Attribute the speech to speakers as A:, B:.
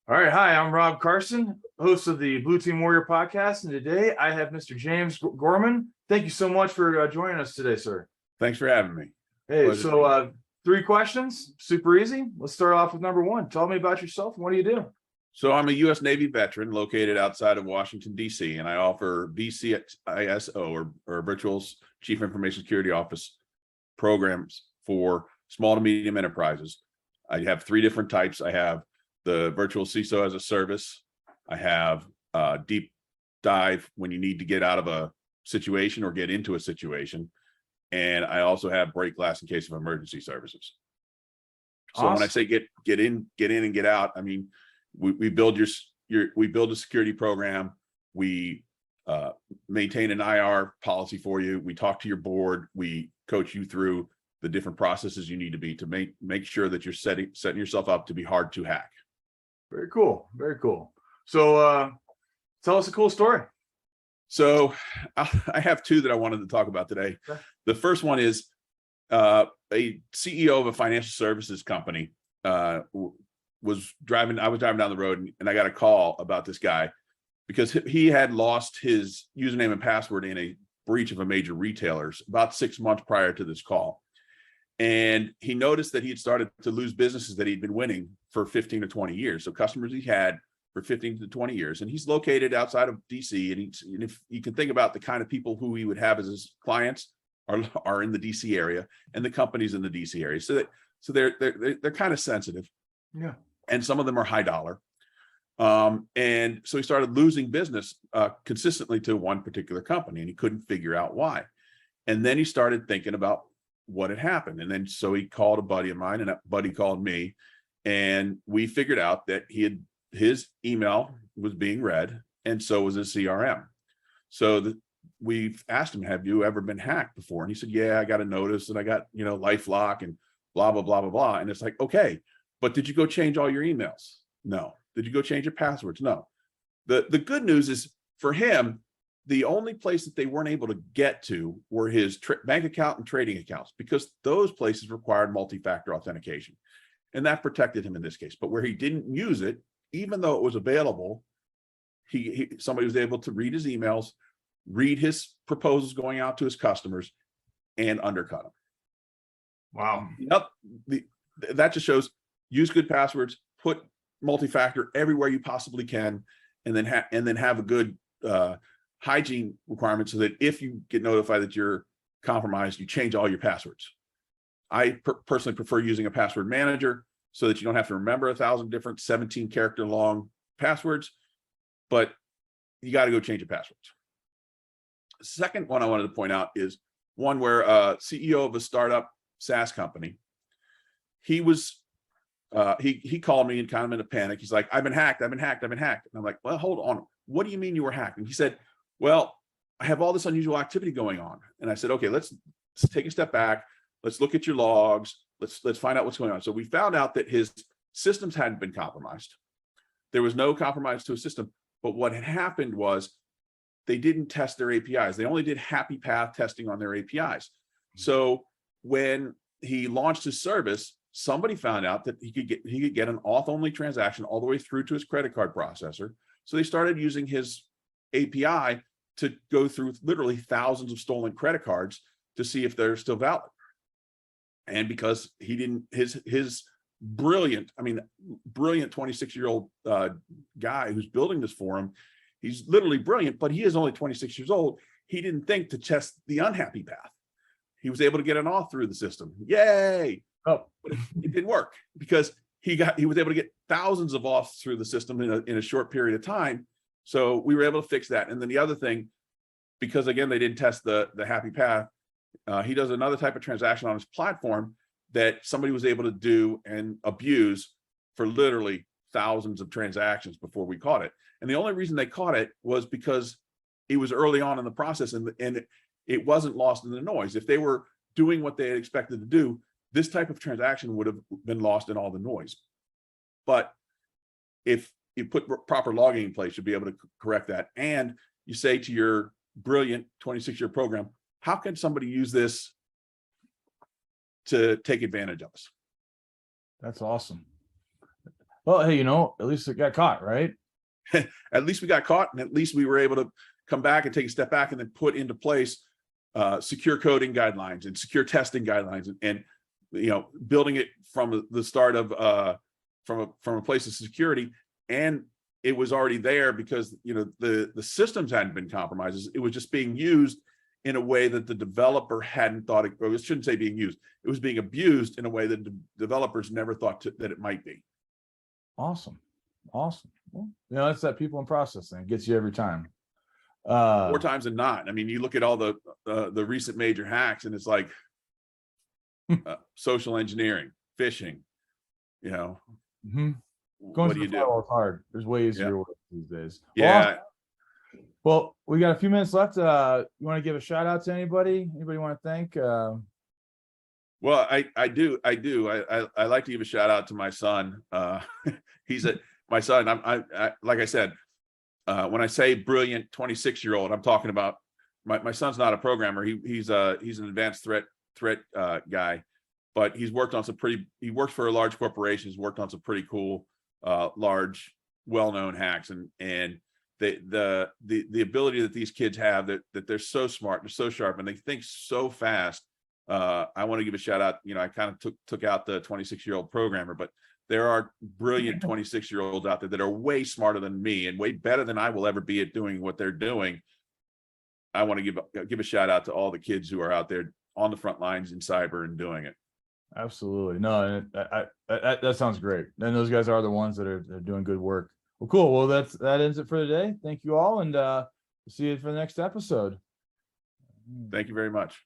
A: All right. Hi, I'm Rob Carson, host of the Blue Team Warrior podcast. And today I have Mr. James Gorman. Thank you so much for joining us today, sir.
B: Thanks for having me.
A: Hey,
B: Pleasure.
A: so three questions, super easy. Let's start off with number one. Tell me about yourself. What do you do?
B: So I'm a U.S. Navy veteran located outside of Washington, D.C., and I offer VCISO or Virtual Chief Information Security Office programs for small to medium enterprises. I have three different types. I have the virtual CISO as a service. I have deep dive when you need to get out of a situation or get into a situation. And I also have break glass in case of emergency services. So
A: Awesome.
B: when I say get in and get out, I mean, we build we build a security program. We maintain an IR policy for you. We talk to your board. We coach you through the different processes you need to be to make sure that you're setting yourself up to be hard to hack.
A: Very cool. Very cool. So tell us a cool story.
B: So I have two that I wanted to talk about today.
A: Okay.
B: The first one is a CEO of a financial services company I was driving down the road and I got a call about this guy because he had lost his username and password in a breach of a major retailer's about 6 months prior to this call. And he noticed that he had started to lose businesses that he'd been winning for 15 to 20 years. So customers he had for 15 to 20 years. And he's located outside of DC. And if you can think about the kind of people who he would have as his clients are in the DC area and the companies in the DC area. So they're kind of sensitive.
A: Yeah.
B: And some of them are high dollar. And so he started losing business consistently to one particular company and he couldn't figure out why. And then he started thinking about what had happened. And then so he called a buddy of mine and that buddy called me and we figured out that his email was being read and so was his CRM. So we've asked him, have you ever been hacked before? And he said, yeah, I got a notice and I got, LifeLock and blah, blah, blah, blah, blah. And it's like, okay, but did you go change all your emails? No. Did you go change your passwords? No. The good news is for him, the only place that they weren't able to get to were his bank account and trading accounts because those places required multi-factor authentication. And that protected him in this case. But where he didn't use it, even though it was available, somebody was able to read his emails, read his proposals going out to his customers, and undercut him.
A: Wow.
B: That just shows use good passwords, put multi-factor everywhere you possibly can, and then have a good hygiene requirement so that if you get notified that you're compromised, you change all your passwords. I personally prefer using a password manager so that you don't have to remember 1,000 different 17 character long passwords, but you got to go change your passwords. Second one I wanted to point out is one where a CEO of a startup SaaS company, he called me and kind of in a panic. He's like, I've been hacked. And I'm like, well, hold on. What do you mean you were hacked? And he said, well, I have all this unusual activity going on. And I said, okay, let's take a step back. Let's look at your logs. Let's find out what's going on. So we found out that his systems hadn't been compromised. There was no compromise to his system. But what had happened was they didn't test their APIs. They only did happy path testing on their APIs. So when he launched his service, somebody found out that he could get an auth-only transaction all the way through to his credit card processor. So they started using his API to go through literally thousands of stolen credit cards to see if they're still valid. And because he didn't, his brilliant 26-year-old guy who's building this for him, he's literally brilliant, but he is only 26 years old. He didn't think to test the unhappy path. He was able to get an auth through the system. Yay! Oh, but it didn't work because he was able to get thousands of auths through the system in a short period of time. So we were able to fix that. And then the other thing, because again, they didn't test the happy path, he does another type of transaction on his platform that somebody was able to do and abuse for literally thousands of transactions before we caught it. And the only reason they caught it was because it was early on in the process and it wasn't lost in the noise. If they were doing what they had expected to do, this type of transaction would have been lost in all the noise. But if you put proper logging in place, you'll be able to correct that. And you say to your brilliant 26-year program, how can somebody use this to take advantage of us?
A: That's awesome. Well, hey, at least it got caught, right?
B: At least we got caught, and at least we were able to come back and take a step back and then put into place secure coding guidelines and secure testing guidelines, and building it from the start of from a place of security. And it was already there because the systems hadn't been compromised. It was just being used in a way that the developer hadn't thought it, or it shouldn't say being used. It was being abused in a way that the developers never thought that it might be.
A: Awesome. Well, that's that people and process thing. It gets you every time.
B: More times than not. I mean, you look at all the recent major hacks, and it's like social engineering, phishing.
A: Going
B: What do you do?
A: Is hard. There's way easier ways these days.
B: Yeah.
A: Well, we got a few minutes left. You want to give a shout out to anybody? Anybody want to thank?
B: Well, I do. I like to give a shout out to my son. My son. I like I said, when I say brilliant 26-year-old, I'm talking about my son's not a programmer. He's an advanced threat guy, but he works for a large corporation. He's worked on some pretty cool, large, well-known hacks, and the ability that these kids have, that they're so smart, they're so sharp, and they think so fast. I want to give a shout out. I kind of took out the 26-year-old programmer, but there are brilliant 26-year-olds out there that are way smarter than me and way better than I will ever be at doing what they're doing. I want to give a shout out to all the kids who are out there on the front lines in cyber and doing it.
A: Absolutely. No, that sounds great. And those guys are the ones that are doing good work. Well, cool. Well, that ends it for today. Thank you all, and see you for the next episode.
B: Thank you very much.